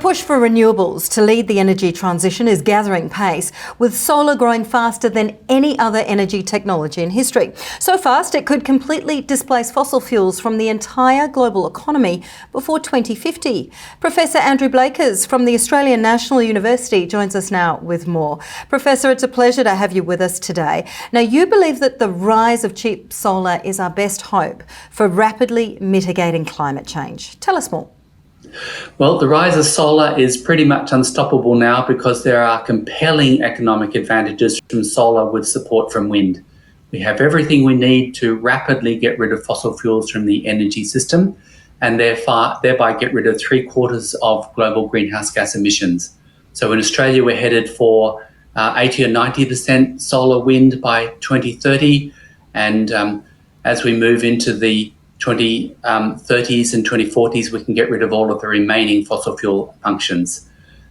push for renewables to lead the energy transition is gathering pace, with solar growing faster than any other energy technology in history. So fast it could completely displace fossil fuels from the entire global economy before 2050. Professor Andrew Blakers from the Australian National University joins us now with more. Professor, it's a pleasure to have you with us today. Now, you believe that the rise of cheap solar is our best hope for rapidly mitigating climate change. Tell us more. Well, the rise of solar is pretty much unstoppable now because there are compelling economic advantages from solar with support from wind. We have everything we need to rapidly get rid of fossil fuels from the energy system and thereby get rid of 3/4 of global greenhouse gas emissions. So in Australia, we're headed for 80 or 90% solar wind by 2030. And as we move into the 2030s and 2040s, we can get rid of all of the remaining fossil fuel functions.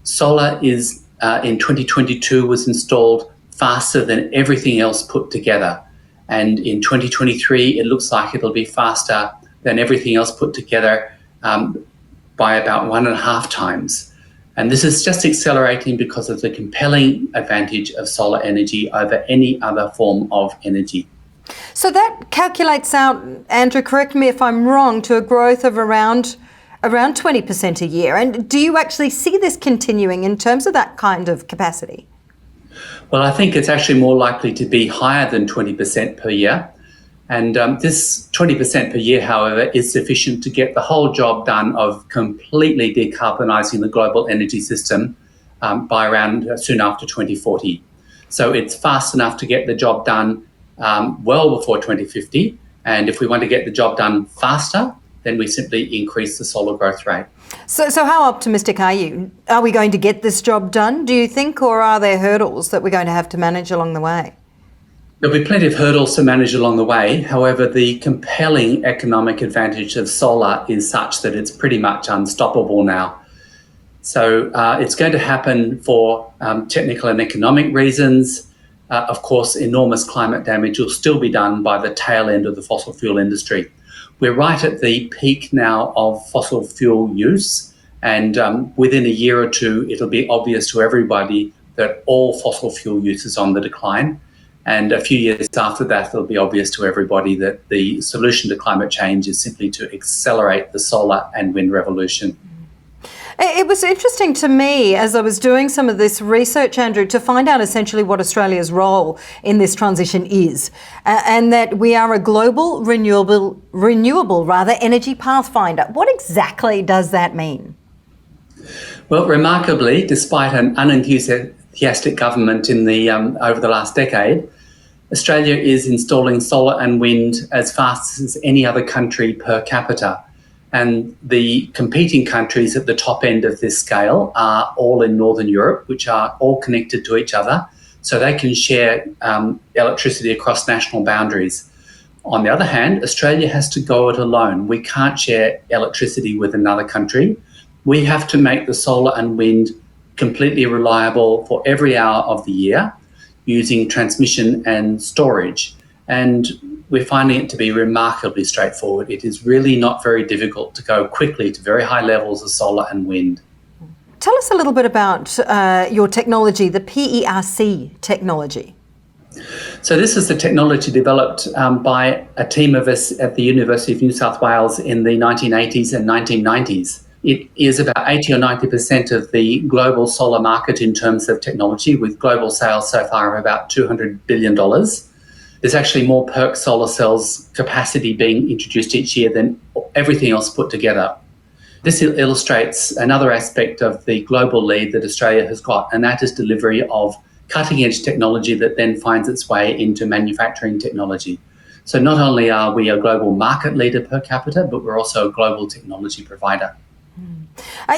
Solar is in 2022 was installed faster than everything else put together. And in 2023, it looks like it'll be faster than everything else put together by about 1.5 times. And this is just accelerating because of the compelling advantage of solar energy over any other form of energy. So that calculates out, Andrew, correct me if I'm wrong, to a growth of around 20% a year. And do you actually see this continuing in terms of that kind of capacity? Well, I think it's actually more likely to be higher than 20% per year. And this 20% per year, however, is sufficient to get the whole job done of completely decarbonising the global energy system by around soon after 2040. So it's fast enough to get the job done well before 2050. And if we want to get the job done faster, then we simply increase the solar growth rate. So how optimistic are you? Are we going to get this job done, do you think, or are there hurdles that we're going to have to manage along the way? There'll be plenty of hurdles to manage along the way. However, the compelling economic advantage of solar is such that it's pretty much unstoppable now. So it's going to happen for technical and economic reasons. Of course, enormous climate damage will still be done by the tail end of the fossil fuel industry. We're right at the peak now of fossil fuel use, and within a year or two, it'll be obvious to everybody that all fossil fuel use is on the decline. And a few years after that, it'll be obvious to everybody that the solution to climate change is simply to accelerate the solar and wind revolution. It was interesting to me as I was doing some of this research, Andrew, to find out essentially what Australia's role in this transition is, and that we are a global renewable energy pathfinder. What exactly does that mean? Well, remarkably, despite an unenthusiastic government in the over the last decade, Australia is installing solar and wind as fast as any other country per capita. And the competing countries at the top end of this scale are all in Northern Europe, which are all connected to each other, so they can share electricity across national boundaries. On the other hand, Australia has to go it alone. We can't share electricity with another country. We have to make the solar and wind completely reliable for every hour of the year using transmission and storage. And we're finding it to be remarkably straightforward. It is really not very difficult to go quickly to very high levels of solar and wind. Tell us a little bit about your technology, the PERC technology. So this is the technology developed by a team of us at the University of New South Wales in the 1980s and 1990s. It is about 80 or 90% of the global solar market in terms of technology, with global sales so far of about $200 billion. There's actually more PERC solar cells capacity being introduced each year than everything else put together. This illustrates another aspect of the global lead that Australia has got, and that is delivery of cutting-edge technology that then finds its way into manufacturing technology. So not only are we a global market leader per capita, but we're also a global technology provider.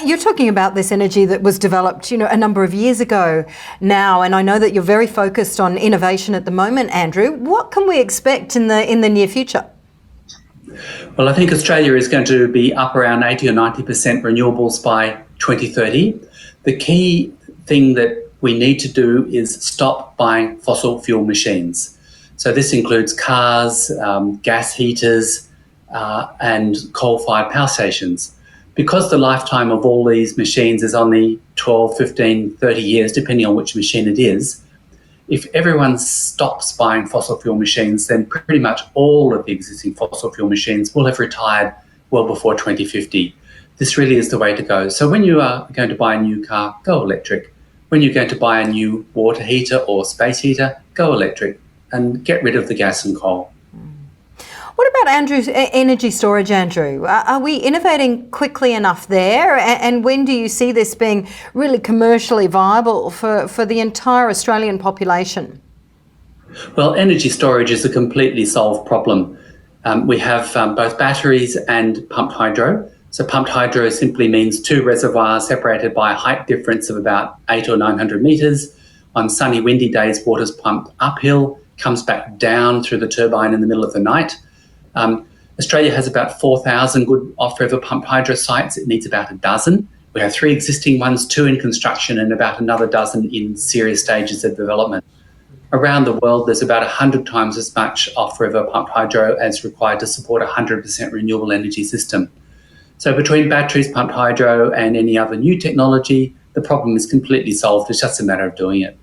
You're talking about this energy that was developed, a number of years ago now, and I know that you're very focused on innovation at the moment, Andrew. What can we expect in the near future? Well, I think Australia is going to be up around 80 or 90% renewables by 2030. The key thing that we need to do is stop buying fossil fuel machines. So this includes cars, gas heaters, and coal-fired power stations. Because the lifetime of all these machines is only 12, 15, 30 years, depending on which machine it is, if everyone stops buying fossil fuel machines, then pretty much all of the existing fossil fuel machines will have retired well before 2050. This really is the way to go. So when you are going to buy a new car, go electric. When you're going to buy a new water heater or space heater, go electric and get rid of the gas and coal. What about Andrew's energy storage, Andrew? Are we innovating quickly enough there? And when do you see this being really commercially viable for the entire Australian population? Well, energy storage is a completely solved problem. We have both batteries and pumped hydro. So pumped hydro simply means two reservoirs separated by a height difference of about 800 or 900 metres. On sunny, windy days, water's pumped uphill, comes back down through the turbine in the middle of the night. Australia has about 4,000 good off-river pumped hydro sites. It needs about a dozen. We have 3 existing ones, 2 in construction and about another dozen in serious stages of development. Around the world, there's about 100 times as much off-river pumped hydro as required to support a 100% renewable energy system. So between batteries, pumped hydro and any other new technology, the problem is completely solved. It's just a matter of doing it.